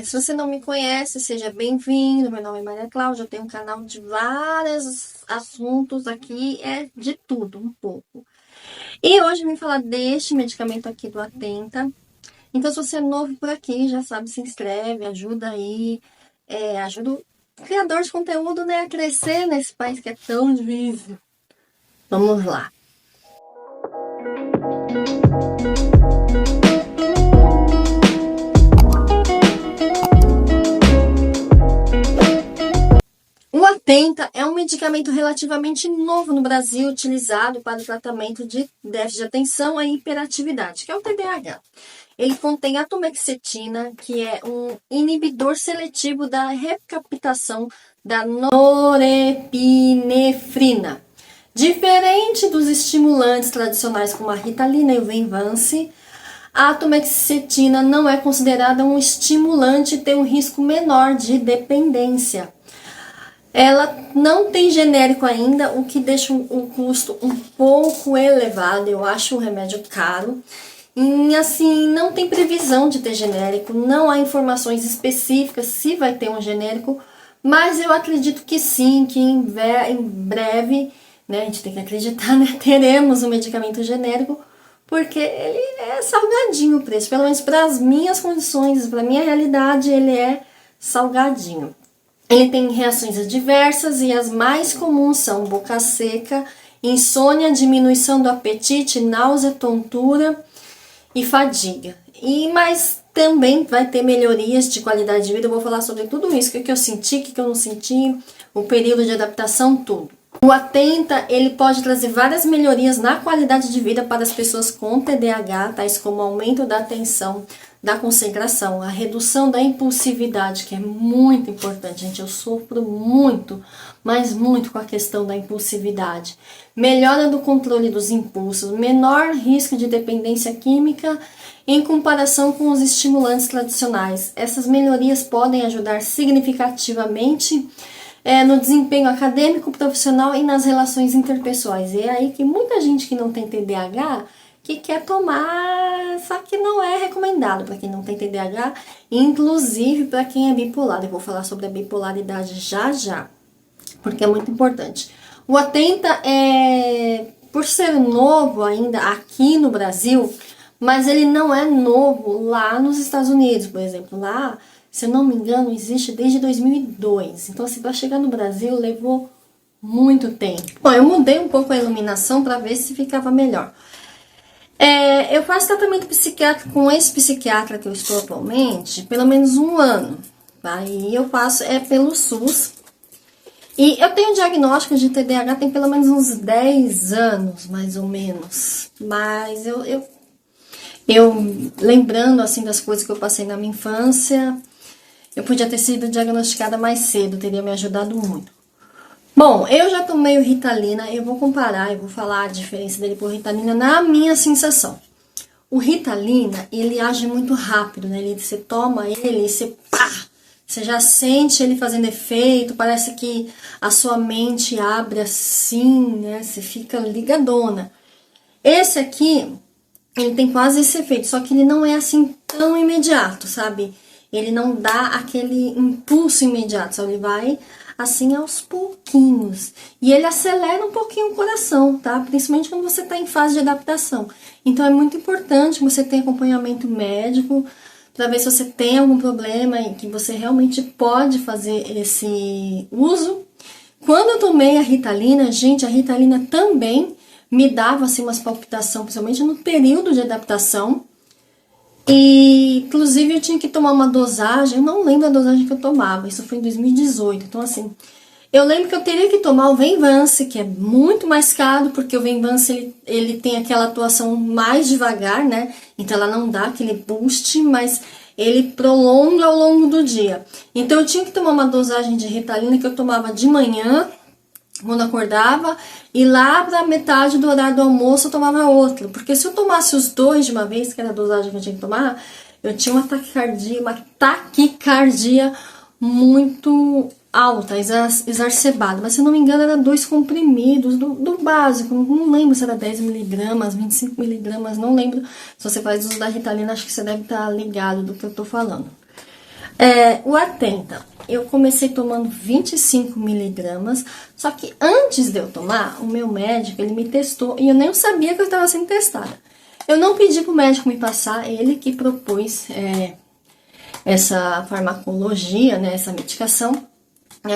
Se você não me conhece, seja bem-vindo. Meu nome é Maria Cláudia, eu tenho um canal de vários assuntos aqui, é de tudo, um pouco. E hoje eu vim falar deste medicamento aqui do Atenta. Então, se você é novo por aqui, já sabe, se inscreve, ajuda aí, ajuda o criador de conteúdo, né, a crescer nesse país que é tão difícil. Vamos lá. O Atenta é um medicamento relativamente novo no Brasil, utilizado para o tratamento de déficit de atenção e hiperatividade, que é o TDAH. Ele contém atomexetina, que é um inibidor seletivo da recaptação da norepinefrina. Diferente dos estimulantes tradicionais como a Ritalina e o Venvance, a atomexetina não é considerada um estimulante e tem um risco menor de dependência. Ela não tem genérico ainda, o que deixa o custo um pouco elevado. Eu acho um remédio caro. E assim, não tem previsão de ter genérico, não há informações específicas se vai ter um genérico, mas eu acredito que sim, que em breve, né, a gente tem que acreditar, né, teremos um medicamento genérico, porque ele é salgadinho o preço, pelo menos para as minhas condições, para a minha realidade, ele é salgadinho. Ele tem reações adversas e as mais comuns são boca seca, insônia, diminuição do apetite, náusea, tontura e fadiga. Mas também vai ter melhorias de qualidade de vida. Eu vou falar sobre tudo isso, o que eu senti, o que eu não senti, o período de adaptação, tudo. O Atenta, ele pode trazer várias melhorias na qualidade de vida para as pessoas com TDAH, tais como o aumento da atenção, da concentração, a redução da impulsividade, que é muito importante, gente. Eu sofro muito, mas muito com a questão da impulsividade. Melhora do controle dos impulsos, menor risco de dependência química em comparação com os estimulantes tradicionais. Essas melhorias podem ajudar significativamente no desempenho acadêmico, profissional e nas relações interpessoais. E é aí que muita gente que não tem TDAH que quer tomar, só que não é recomendado para quem não tem TDAH, inclusive para quem é bipolar. Eu vou falar sobre a bipolaridade já, porque é muito importante. O Atenta por ser novo ainda aqui no Brasil, mas ele não é novo lá nos Estados Unidos, por exemplo. Lá, se eu não me engano, existe desde 2002. Então, assim, para chegar no Brasil levou muito tempo. Bom, eu mudei um pouco a iluminação para ver se ficava melhor. Eu faço tratamento psiquiátrico com esse psiquiatra que eu estou atualmente, pelo menos 1 ano. Tá? E eu faço pelo SUS. E eu tenho diagnóstico de TDAH tem pelo menos uns 10 anos, mais ou menos. Mas eu lembrando assim das coisas que eu passei na minha infância, eu podia ter sido diagnosticada mais cedo, teria me ajudado muito. Bom, eu já tomei o Ritalina, eu vou comparar, eu vou falar a diferença dele por Ritalina na minha sensação. O Ritalina, ele age muito rápido, né? Você toma ele e você já sente ele fazendo efeito, parece que a sua mente abre assim, né? Você fica ligadona. Esse aqui, ele tem quase esse efeito, só que ele não é assim tão imediato, sabe? Ele não dá aquele impulso imediato, só ele vai assim aos pouquinhos. E ele acelera um pouquinho o coração, tá? Principalmente quando você está em fase de adaptação. Então é muito importante que você tenha acompanhamento médico para ver se você tem algum problema e que você realmente pode fazer esse uso. Quando eu tomei a Ritalina, gente, a Ritalina também me dava assim umas palpitações, principalmente no período de adaptação. E, inclusive, eu tinha que tomar uma dosagem, eu não lembro a dosagem que eu tomava, isso foi em 2018. Então, assim, eu lembro que eu teria que tomar o Venvance, que é muito mais caro, porque o Venvance, ele tem aquela atuação mais devagar, né? Então, ela não dá aquele boost, mas ele prolonga ao longo do dia. Então, eu tinha que tomar uma dosagem de Ritalina que eu tomava de manhã, quando acordava, e lá para metade do horário do almoço eu tomava outro, porque se eu tomasse os dois de uma vez, que era a dosagem que eu tinha que tomar, eu tinha uma taquicardia muito alta, exacerbada, mas se eu não me engano era 2 comprimidos do básico, não lembro se era 10 miligramas, 25 miligramas, não lembro. Se você faz uso da Ritalina, acho que você deve estar ligado do que eu tô falando. O Atenta, eu comecei tomando 25 miligramas, só que antes de eu tomar, o meu médico, ele me testou e eu nem sabia que eu estava sendo testada. Eu não pedi pro médico me passar, ele que propôs essa farmacologia, né, essa medicação.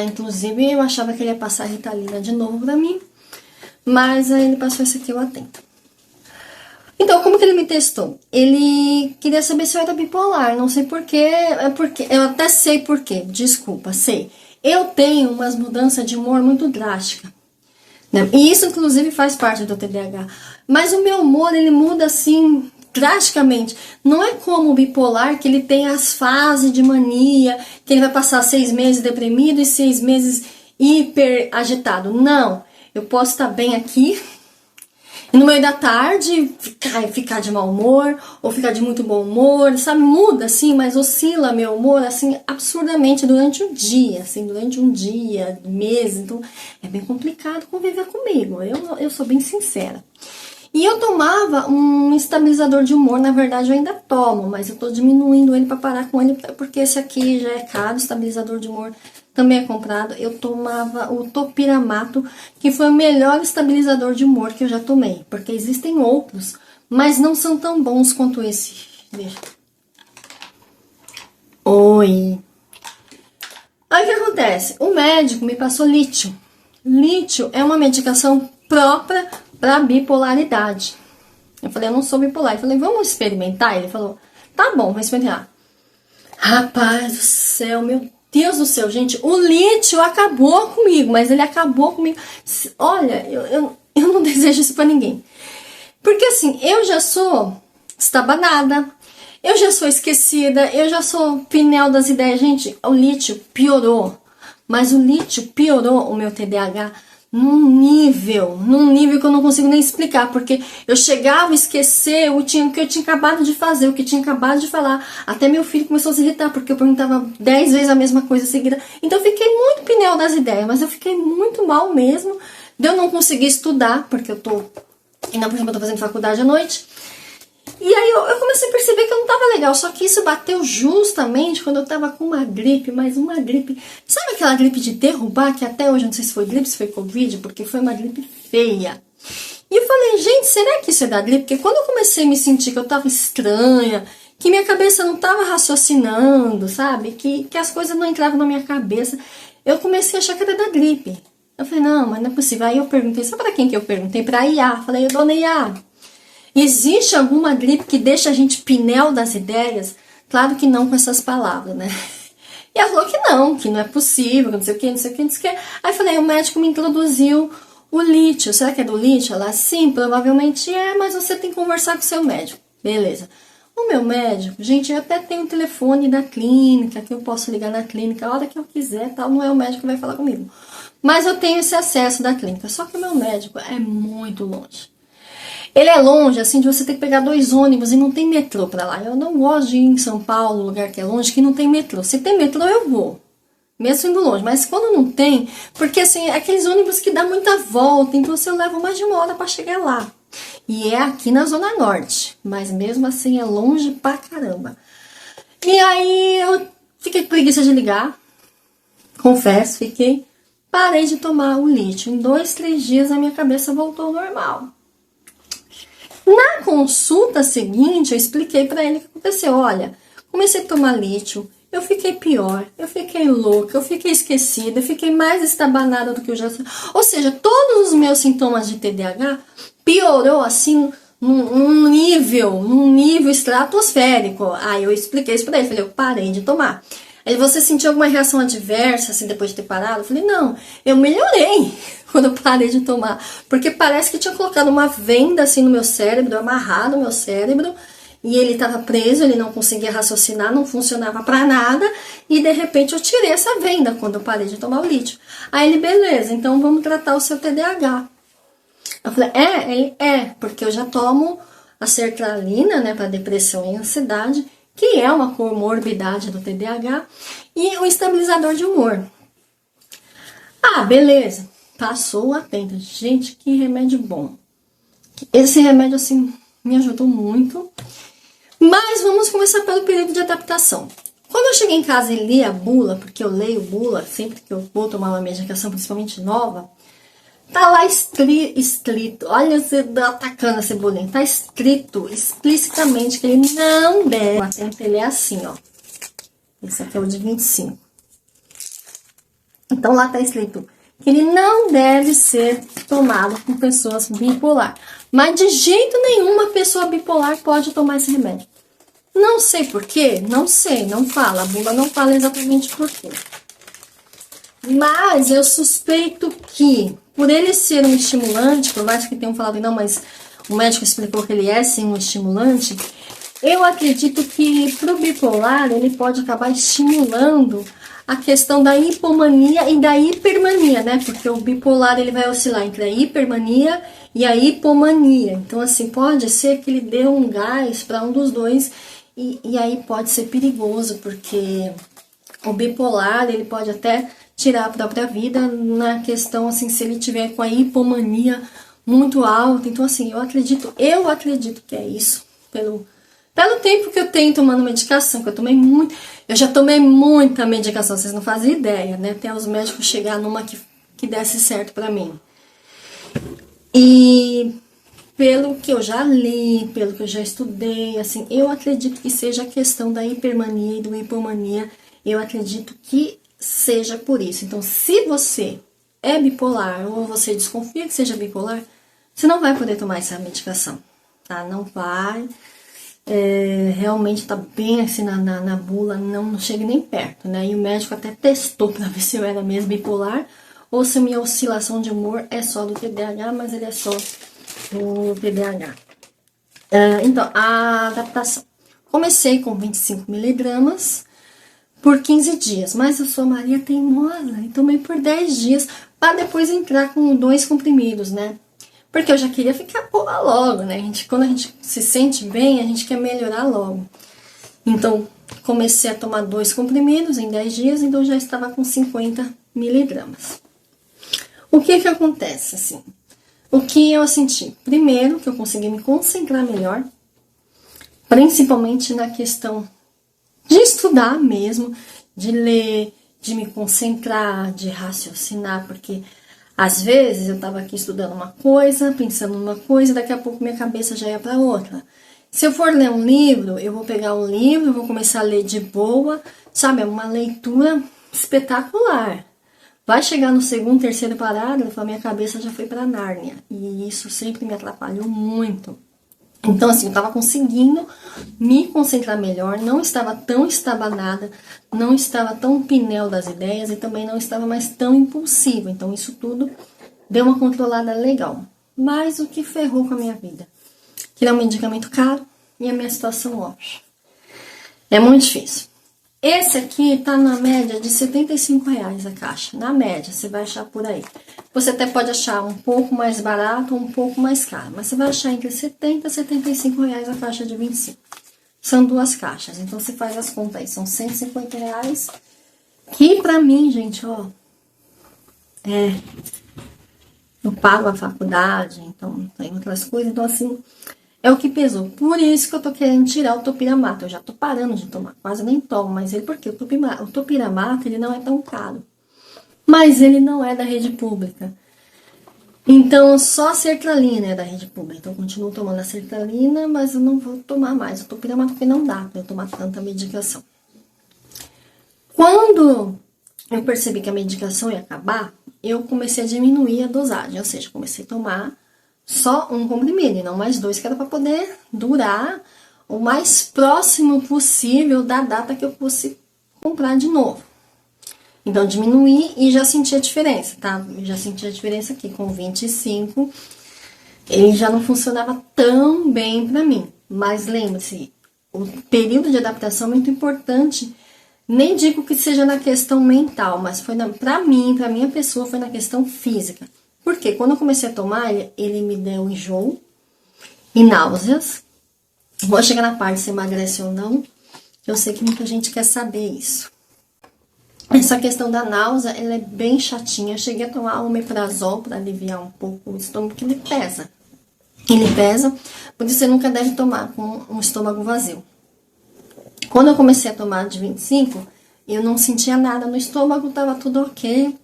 Inclusive, eu achava que ele ia passar a Ritalina de novo pra mim, mas aí ele passou esse aqui, o Atenta. Então, como que ele me testou? Ele queria saber se eu era bipolar, não sei porquê, eu até sei porquê, desculpa, sei. Eu tenho umas mudanças de humor muito drásticas, né? E isso, inclusive, faz parte do TDAH. Mas o meu humor, ele muda assim, drasticamente. Não é como o bipolar, que ele tem as fases de mania, que ele vai passar 6 meses deprimido e 6 meses hiper agitado. Não, eu posso estar bem aqui, e no meio da tarde, ficar de mau humor, ou ficar de muito bom humor, sabe? Muda, assim, mas oscila meu humor, assim, absurdamente durante o dia, assim, durante um dia, mês. Então, é bem complicado conviver comigo, eu sou bem sincera. E eu tomava um estabilizador de humor, na verdade eu ainda tomo, mas eu tô diminuindo ele para parar com ele, porque esse aqui já é caro, estabilizador de humor também é comprado. Eu tomava o Topiramato, que foi o melhor estabilizador de humor que eu já tomei, porque existem outros, mas não são tão bons quanto esse. Veja. Oi. Aí o que acontece? O médico me passou lítio. Lítio é uma medicação própria para bipolaridade. Eu falei, eu não sou bipolar. Eu falei, vamos experimentar? Ele falou, tá bom, vamos experimentar. Rapaz do céu, meu Deus do céu, gente, o lítio acabou comigo, mas ele acabou comigo. Olha, eu não desejo isso pra ninguém. Porque assim, eu já sou estabanada, eu já sou esquecida, eu já sou pneu das ideias. Gente, o lítio piorou, mas o lítio piorou o meu TDAH num nível que eu não consigo nem explicar, porque eu chegava a esquecer o que eu tinha acabado de fazer, o que eu tinha acabado de falar. Até meu filho começou a se irritar, porque eu perguntava 10 vezes a mesma coisa seguida. Então eu fiquei muito pneu das ideias, mas eu fiquei muito mal mesmo, de eu não conseguir estudar, porque ainda por cima eu tô fazendo faculdade à noite. E aí eu comecei a perceber que eu não tava legal, só que isso bateu justamente quando eu tava com uma gripe, mas uma gripe... Sabe aquela gripe de derrubar, que até hoje eu não sei se foi gripe, se foi Covid, porque foi uma gripe feia. E eu falei, gente, será que isso é da gripe? Porque quando eu comecei a me sentir que eu tava estranha, que minha cabeça não tava raciocinando, sabe? Que as coisas não entravam na minha cabeça, eu comecei a achar que era da gripe. Eu falei, não, mas não é possível. Aí eu perguntei, sabe pra quem que eu perguntei? Pra IA. Falei, dona IA, existe alguma gripe que deixa a gente pneu das ideias? Claro que não com essas palavras, né? E ela falou que não é possível, não sei o que, não sei o que, não sei o que. Aí eu falei, o médico me introduziu o lítio. Será que é do lítio? Ela, sim, provavelmente é, mas você tem que conversar com o seu médico. Beleza. O meu médico, gente, eu até tenho o telefone da clínica, que eu posso ligar na clínica a hora que eu quiser, tal. Não é o médico que vai falar comigo. Mas eu tenho esse acesso da clínica. Só que o meu médico é muito longe. Ele é longe, assim, de você ter que pegar 2 ônibus e não tem metrô pra lá. Eu não gosto de ir em São Paulo, lugar que é longe, que não tem metrô. Se tem metrô, eu vou. Mesmo indo longe. Mas quando não tem, porque assim, é aqueles ônibus que dá muita volta, então você leva mais de 1 hora pra chegar lá. E é aqui na Zona Norte. Mas mesmo assim, é longe pra caramba. E aí, eu fiquei com preguiça de ligar. Confesso, fiquei. Parei de tomar o lítio. Em 2, 3 dias, a minha cabeça voltou ao normal. Na consulta seguinte, eu expliquei pra ele o que aconteceu. Olha, comecei a tomar lítio, eu fiquei pior, eu fiquei louca, eu fiquei esquecida, eu fiquei mais estabanada do que eu já... Ou seja, todos os meus sintomas de TDAH piorou assim num nível estratosférico. Aí eu expliquei isso pra ele, falei, eu parei de tomar. Aí você sentiu alguma reação adversa, assim, depois de ter parado? Eu falei, não, eu melhorei quando eu parei de tomar. Porque parece que tinha colocado uma venda, assim, no meu cérebro, amarrado no meu cérebro, e ele estava preso, ele não conseguia raciocinar, não funcionava pra nada, e de repente eu tirei essa venda quando eu parei de tomar o lítio. Aí ele, beleza, então vamos tratar o seu TDAH. Eu falei, ele porque eu já tomo a sertralina, né, pra depressão e ansiedade, que é uma comorbidade do TDAH, e o estabilizador de humor. Ah, beleza. Passou o Atenta. Gente, que remédio bom. Esse remédio, assim, me ajudou muito. Mas vamos começar pelo período de adaptação. Quando eu cheguei em casa e li a bula, porque eu leio bula sempre que eu vou tomar uma medicação, principalmente nova, tá lá escrito, olha você atacando a cebolinha, tá escrito explicitamente que ele não deve, o tempo ele é assim, ó. Esse aqui é o de 25. Então lá tá escrito que ele não deve ser tomado por pessoas bipolar. Mas de jeito nenhum uma pessoa bipolar pode tomar esse remédio. Não sei por quê, não sei, não fala. A bula não fala exatamente por quê. Mas eu suspeito que, por ele ser um estimulante, por mais que tenham falado não, mas o médico explicou que ele é sim um estimulante, eu acredito que pro bipolar ele pode acabar estimulando a questão da hipomania e da hipermania, né? Porque o bipolar ele vai oscilar entre a hipermania e a hipomania. Então, assim, pode ser que ele dê um gás para um dos dois e aí pode ser perigoso, porque o bipolar ele pode até tirar a própria vida na questão, assim, se ele tiver com a hipomania muito alta. Então, assim, eu acredito que é isso, pelo tempo que eu tenho tomando medicação, que eu tomei muito, eu já tomei muita medicação, vocês não fazem ideia, né? Até os médicos chegar numa que desse certo pra mim. E pelo que eu já li, pelo que eu já estudei, assim, eu acredito que seja a questão da hipermania e do hipomania, eu acredito que seja por isso. Então, se você é bipolar ou você desconfia que seja bipolar, você não vai poder tomar essa medicação, tá? Não vai. Realmente tá bem assim na bula, não chegue nem perto, né? E o médico até testou para ver se eu era mesmo bipolar ou se a minha oscilação de humor é só do TDAH, mas ele é só do TDAH. Então, a adaptação. Comecei com 25 miligramas por 15 dias, mas eu sou Maria teimosa e tomei por 10 dias para depois entrar com 2 comprimidos, né? Porque eu já queria ficar boa logo, né? Quando a gente se sente bem, a gente quer melhorar logo. Então, comecei a tomar 2 comprimidos em 10 dias, então já estava com 50 miligramas. O que acontece, assim? O que eu senti? Primeiro, que eu consegui me concentrar melhor, principalmente na questão de estudar mesmo, de ler, de me concentrar, de raciocinar, porque às vezes eu estava aqui estudando uma coisa, pensando numa coisa, e daqui a pouco minha cabeça já ia para outra. Se eu for ler um livro, eu vou pegar um livro, vou começar a ler de boa, sabe? É uma leitura espetacular. Vai chegar no segundo, terceiro parágrafo, a minha cabeça já foi para Nárnia. E isso sempre me atrapalhou muito. Então, assim, eu estava conseguindo me concentrar melhor, não estava tão estabanada, não estava tão pneu das ideias e também não estava mais tão impulsiva. Então, isso tudo deu uma controlada legal. Mas o que ferrou com a minha vida? Que é um medicamento caro e a minha situação, ó, é muito difícil. Esse aqui tá na média de R$75 a caixa. Na média, você vai achar por aí. Você até pode achar um pouco mais barato ou um pouco mais caro. Mas você vai achar entre R$70 e R$75 a caixa de 25. São 2 caixas. Então, você faz as contas aí. São R$150. Que pra mim, gente, ó... eu pago a faculdade. Então, tem outras coisas. Então, assim... é o que pesou. Por isso que eu tô querendo tirar o topiramato. Eu já tô parando de tomar. Quase nem tomo. Mas ele, porque o topiramato, ele não é tão caro. Mas ele não é da rede pública. Então, só a sertralina é da rede pública. Então, eu continuo tomando a sertralina, mas eu não vou tomar mais o topiramato, porque não dá pra eu tomar tanta medicação. Quando eu percebi que a medicação ia acabar, eu comecei a diminuir a dosagem. Ou seja, comecei a tomar só um comprimido e não mais 2, que era para poder durar o mais próximo possível da data que eu fosse comprar de novo. Então, diminuí e já senti a diferença, tá? Eu já senti a diferença aqui com 25. Ele já não funcionava tão bem pra mim. Mas lembre-se, o período de adaptação é muito importante. Nem digo que seja na questão mental, mas foi pra mim, pra minha pessoa, foi na questão física. Porque quando eu comecei a tomar, ele me deu enjoo e náuseas. Vou chegar na parte se emagrece ou não. Eu sei que muita gente quer saber isso. Essa questão da náusea, ela é bem chatinha. Eu cheguei a tomar omeprazol para aliviar um pouco o estômago, porque ele pesa. Ele pesa, por isso você nunca deve tomar com um estômago vazio. Quando eu comecei a tomar de 25, eu não sentia nada no estômago, tava tudo ok.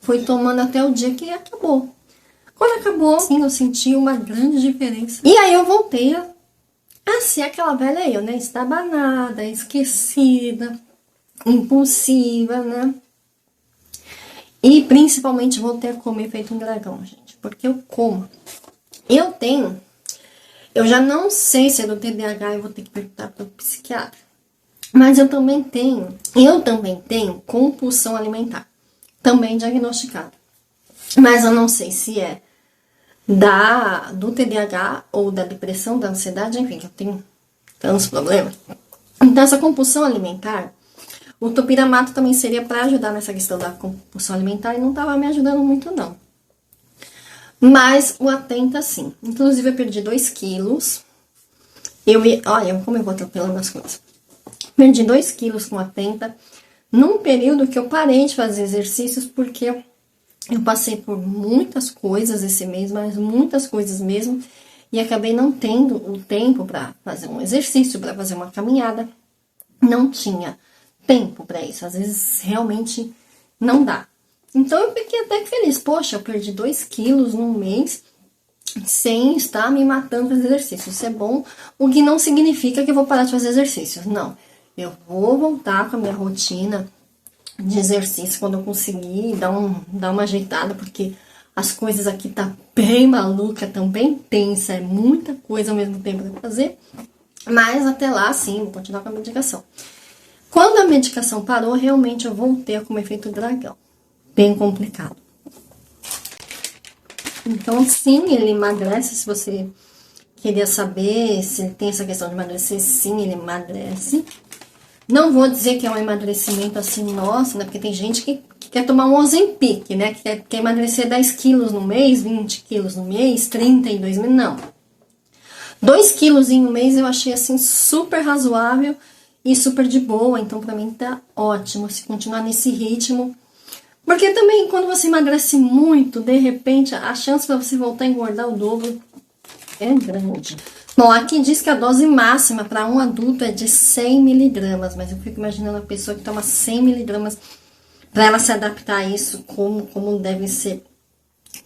Fui tomando até o dia que acabou. Quando acabou, sim, eu senti uma grande diferença. E aí eu voltei a ser aquela velha eu, né? Estabanada, esquecida, impulsiva, né? E principalmente voltei a comer feito um dragão, gente. Porque eu como. Eu já não sei se é do TDAH, eu vou ter que perguntar para o psiquiatra. Mas eu também tenho compulsão alimentar. Também diagnosticado. Mas eu não sei se é do TDAH ou da depressão, da ansiedade, enfim, que eu tenho tantos problemas. Então, essa compulsão alimentar, o topiramato também seria para ajudar nessa questão da compulsão alimentar e não estava me ajudando muito, não. Mas o Atenta, sim. Inclusive, eu perdi 2 quilos. Olha, como eu vou atropelando as coisas. Perdi 2 quilos com Atenta num período que eu parei de fazer exercícios porque eu passei por muitas coisas esse mês, mas muitas coisas mesmo, e acabei não tendo o tempo para fazer um exercício, para fazer uma caminhada. Não tinha tempo para isso, às vezes realmente não dá. Então eu fiquei até que feliz. Poxa, eu perdi 2 quilos num mês sem estar me matando para fazer exercício. Isso é bom, o que não significa que eu vou parar de fazer exercícios. Não, eu vou voltar com a minha rotina de exercício quando eu conseguir dar uma ajeitada, porque as coisas aqui tá bem maluca, tão bem tensa, é muita coisa ao mesmo tempo pra fazer. Mas até lá, sim, vou continuar com a medicação. Quando a medicação parou, realmente eu voltei a comer feito dragão. Bem complicado. Então, sim, ele emagrece. Se você queria saber se ele tem essa questão de emagrecer, sim, ele emagrece. Não vou dizer que é um emagrecimento assim, nossa, né? Porque tem gente que quer tomar um Ozempic, né? Que quer emagrecer 10 quilos no mês, 20 quilos no mês, 32 mil, não. 2 quilos em um mês eu achei assim super razoável e super de boa. Então pra mim tá ótimo se continuar nesse ritmo. Porque também quando você emagrece muito, de repente a chance pra você voltar a engordar o dobro é grande. Bom, aqui diz que a dose máxima para um adulto é de 100 miligramas, mas eu fico imaginando a pessoa que toma 100 miligramas para ela se adaptar a isso, como deve ser,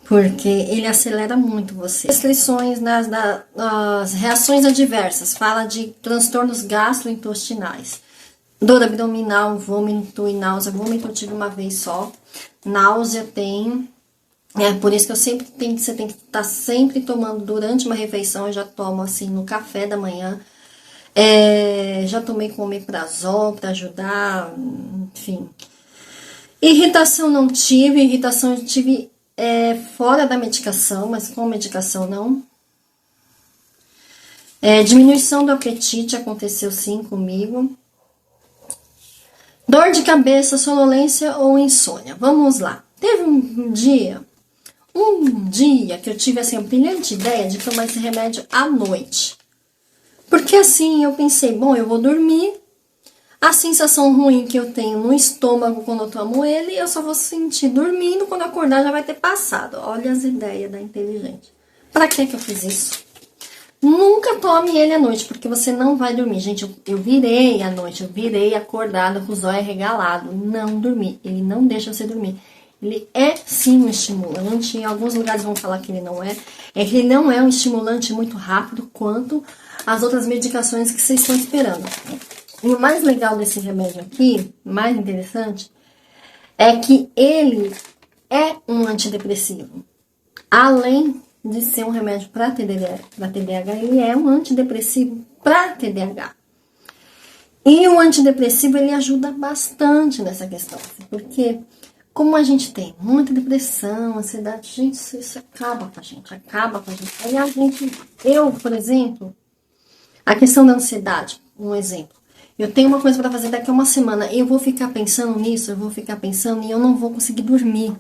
porque ele acelera muito você. Restrições nas reações adversas, fala de transtornos gastrointestinais, dor abdominal, vômito e náusea. Vômito eu tive uma vez só, náusea tenho. É por isso que você tem que estar sempre tomando durante uma refeição. Eu já tomo assim no café da manhã. Já tomei com omeprazol para ajudar, enfim. Irritação não tive, irritação eu tive fora da medicação, mas com medicação não. Diminuição do apetite aconteceu sim comigo. Dor de cabeça, sonolência ou insônia. Vamos lá. Teve um dia que eu tive assim, a brilhante ideia de tomar esse remédio à noite. Porque assim eu pensei, bom, eu vou dormir, a sensação ruim que eu tenho no estômago quando eu tomo ele, eu só vou sentir dormindo, quando eu acordar já vai ter passado. Olha as ideias da inteligente. Pra que eu fiz isso? Nunca tome ele à noite, porque você não vai dormir. Gente, eu virei à noite, eu virei acordada com os olhos regalados, não dormi. Ele não deixa você dormir. Ele é sim um estimulante, em alguns lugares vão falar que ele não é. É que ele não é um estimulante muito rápido quanto as outras medicações que vocês estão esperando. E o mais legal desse remédio aqui, mais interessante, é que ele é um antidepressivo. Além de ser um remédio para TDAH, ele é um antidepressivo para TDAH. E o antidepressivo, ele ajuda bastante nessa questão, porque como a gente tem muita depressão, ansiedade, gente, isso acaba com a gente, Aí eu, por exemplo, a questão da ansiedade, um exemplo. Eu tenho uma coisa para fazer daqui a uma semana, eu vou ficar pensando nisso, e eu não vou conseguir dormir.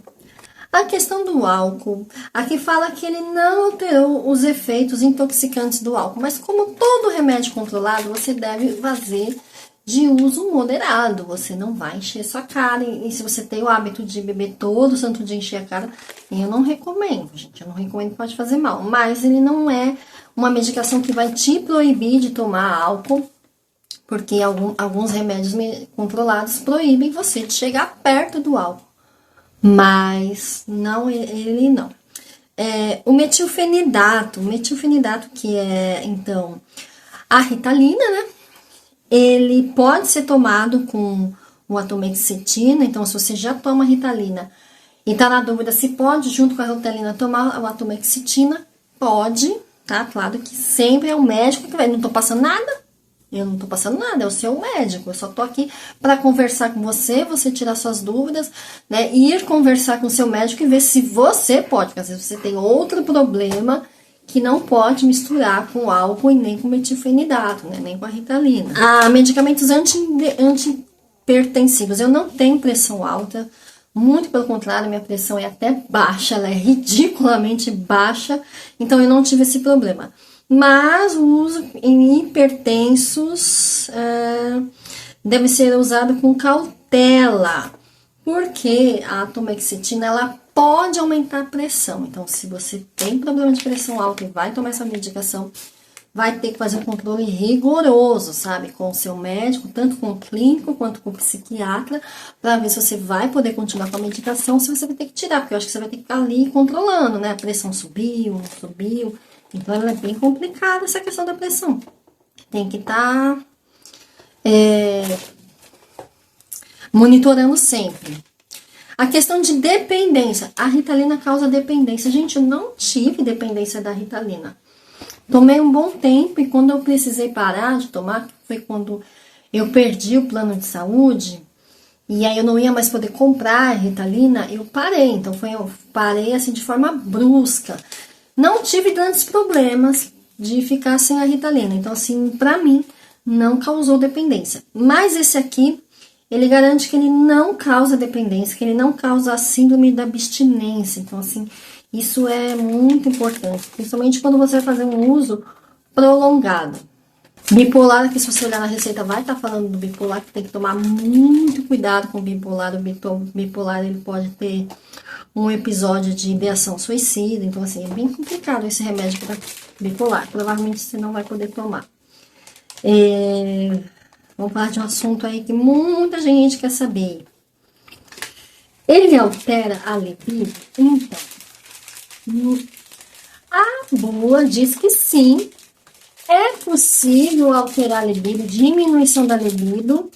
A questão do álcool, aqui fala que ele não alterou os efeitos intoxicantes do álcool, mas como todo remédio controlado, você deve fazer de uso moderado, você não vai encher sua cara, e se você tem o hábito de beber todo santo dia encher a cara, eu não recomendo, gente, eu não recomendo, pode fazer mal, mas ele não é uma medicação que vai te proibir de tomar álcool, porque alguns remédios controlados proíbem você de chegar perto do álcool, mas não, ele não. O metilfenidato, que é, então, a Ritalina, né? Ele pode ser tomado com o atomexetina, então se você já toma Ritalina e tá na dúvida se pode, junto com a Ritalina, tomar o atomexetina, pode, tá? Claro que sempre é o médico que vai, não tô passando nada, eu não tô passando nada, é o seu médico, eu só tô aqui para conversar com você, você tirar suas dúvidas, né? Ir conversar com o seu médico e ver se você pode, porque às vezes você tem outro problema que não pode misturar com álcool e nem com metilfenidato, né? Nem com a Ritalina. Medicamentos antihipertensivos. Eu não tenho pressão alta, muito pelo contrário, minha pressão é até baixa, ela é ridiculamente baixa, então eu não tive esse problema. Mas o uso em hipertensos deve ser usado com cautela, porque a atomexetina, ela pode aumentar a pressão. Então, se você tem problema de pressão alta e vai tomar essa medicação, vai ter que fazer um controle rigoroso, sabe? Com o seu médico, tanto com o clínico quanto com o psiquiatra, para ver se você vai poder continuar com a medicação, se você vai ter que tirar, porque eu acho que você vai ter que ficar ali controlando, né? A pressão subiu, não subiu. Então, ela é bem complicada, essa questão da pressão. Tem que estar monitorando sempre. A questão de dependência. A Ritalina causa dependência. Gente, eu não tive dependência da Ritalina. Tomei um bom tempo e quando eu precisei parar de tomar, foi quando eu perdi o plano de saúde e aí eu não ia mais poder comprar a Ritalina, eu parei. Então, eu parei assim de forma brusca. Não tive grandes problemas de ficar sem a Ritalina. Então, assim, pra mim, não causou dependência. Mas esse aqui, ele garante que ele não causa dependência, que ele não causa a síndrome da abstinência. Então, assim, isso é muito importante, principalmente quando você vai fazer um uso prolongado. Bipolar, que se você olhar na receita, vai estar falando do bipolar, que tem que tomar muito cuidado com o bipolar. O bipolar, ele pode ter um episódio de ideação suicida. Então, assim, é bem complicado esse remédio para bipolar. Provavelmente você não vai poder tomar. Vamos falar de um assunto aí que muita gente quer saber. Ele altera a libido? Então, a bula diz que sim, é possível alterar a libido, diminuição da libido.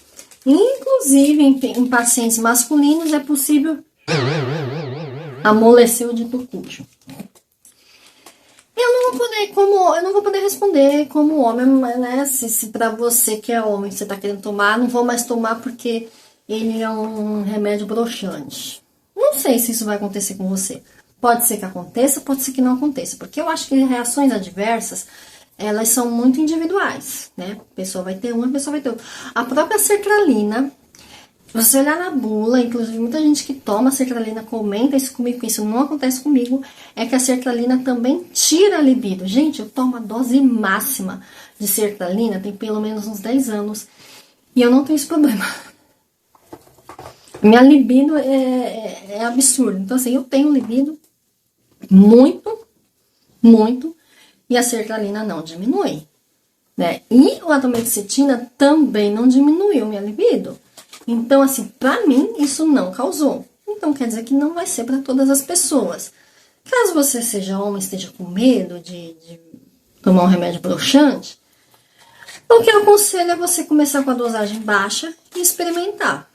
Inclusive, em pacientes masculinos, é possível amolecer o dito cujo. Eu não vou poder responder como homem, né? Se pra você que é homem, você tá querendo tomar, não vou mais tomar porque ele é um remédio broxante. Não sei se isso vai acontecer com você. Pode ser que aconteça, pode ser que não aconteça. Porque eu acho que reações adversas, elas são muito individuais, né? A pessoa vai ter uma, a pessoa vai ter outra. A própria sertralina, você olhar na bula, inclusive muita gente que toma sertralina comenta isso comigo, que isso não acontece comigo, é que a sertralina também tira a libido. Gente, eu tomo a dose máxima de sertralina, tem pelo menos uns 10 anos, e eu não tenho esse problema. Minha libido é absurdo. Então, assim, eu tenho libido muito, muito, e a sertralina não diminui, né? E o atomexetina também não diminuiu minha libido. Então, assim, pra mim, isso não causou. Então, quer dizer que não vai ser para todas as pessoas. Caso você seja homem, esteja com medo de tomar um remédio broxante, o que eu aconselho é você começar com a dosagem baixa e experimentar.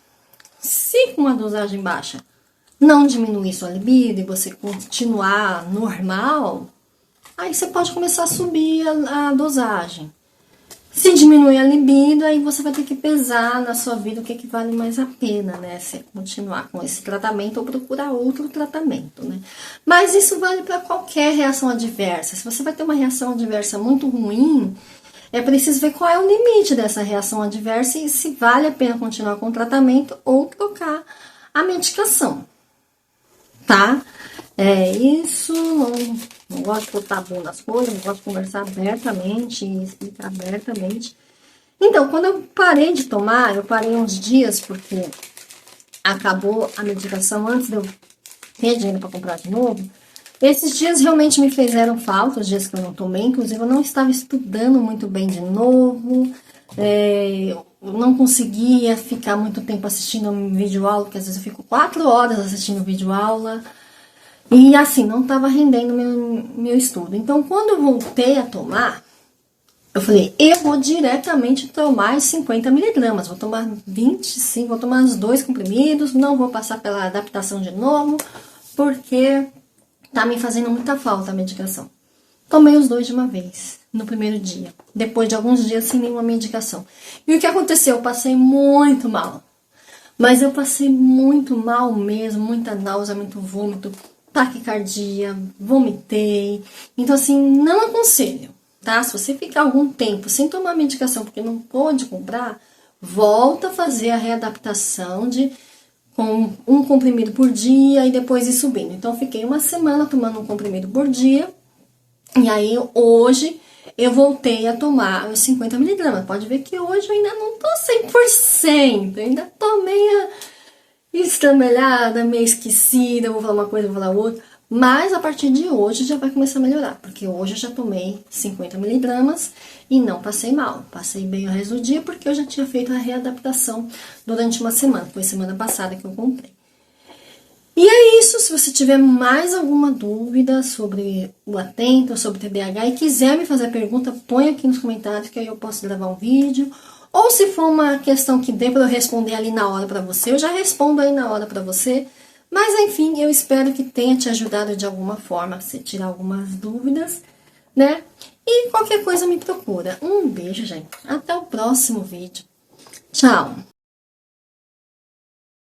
Se com a dosagem baixa não diminuir sua libido e você continuar normal, aí você pode começar a subir a dosagem. Se diminuir a libido, aí você vai ter que pesar na sua vida o que vale mais a pena, né? Você continuar com esse tratamento ou procurar outro tratamento, né? Mas isso vale para qualquer reação adversa. Se você vai ter uma reação adversa muito ruim, é preciso ver qual é o limite dessa reação adversa e se vale a pena continuar com o tratamento ou trocar a medicação, tá? É isso, não gosto de botar tabu nas coisas, não gosto de conversar abertamente e explicar abertamente. Então, quando eu parei de tomar, eu parei uns dias porque acabou a medicação antes de eu ter dinheiro para comprar de novo. Esses dias realmente me fizeram falta, os dias que eu não tomei, inclusive eu não estava estudando muito bem de novo, Eu não conseguia ficar muito tempo assistindo um vídeo aula, porque às vezes eu fico 4 horas assistindo vídeo aula. E assim, não estava rendendo meu estudo. Então, quando eu voltei a tomar, eu falei, eu vou diretamente tomar as 50 miligramas. Vou tomar 25, vou tomar os 2 comprimidos, não vou passar pela adaptação de novo, porque tá me fazendo muita falta a medicação. Tomei os 2 de uma vez, no primeiro dia. Depois de alguns dias sem nenhuma medicação. E o que aconteceu? Eu passei muito mal. Mas eu passei muito mal mesmo, muita náusea, muito vômito, taquicardia, vomitei. Então, assim, não aconselho, tá? Se você ficar algum tempo sem tomar medicação porque não pôde comprar, volta a fazer a readaptação com um comprimido por dia e depois ir subindo. Então, fiquei uma semana tomando um comprimido por dia. E aí, hoje, eu voltei a tomar os 50 miligramas. Pode ver que hoje eu ainda não tô 100%. Eu ainda tô meio estrambelhada, meio esquecida. Vou falar uma coisa, vou falar outra. Mas, a partir de hoje, já vai começar a melhorar. Porque hoje eu já tomei 50 miligramas e não passei mal. Passei bem o resto do dia porque eu já tinha feito a readaptação durante uma semana. Foi semana passada que eu comprei. E é isso, se você tiver mais alguma dúvida sobre o Atento, sobre o TDAH e quiser me fazer pergunta, põe aqui nos comentários que aí eu posso gravar um vídeo. Ou se for uma questão que dê para eu responder ali na hora para você, eu já respondo aí na hora para você. Mas enfim, eu espero que tenha te ajudado de alguma forma a você tirar algumas dúvidas, né? E qualquer coisa me procura. Um beijo, gente. Até o próximo vídeo. Tchau!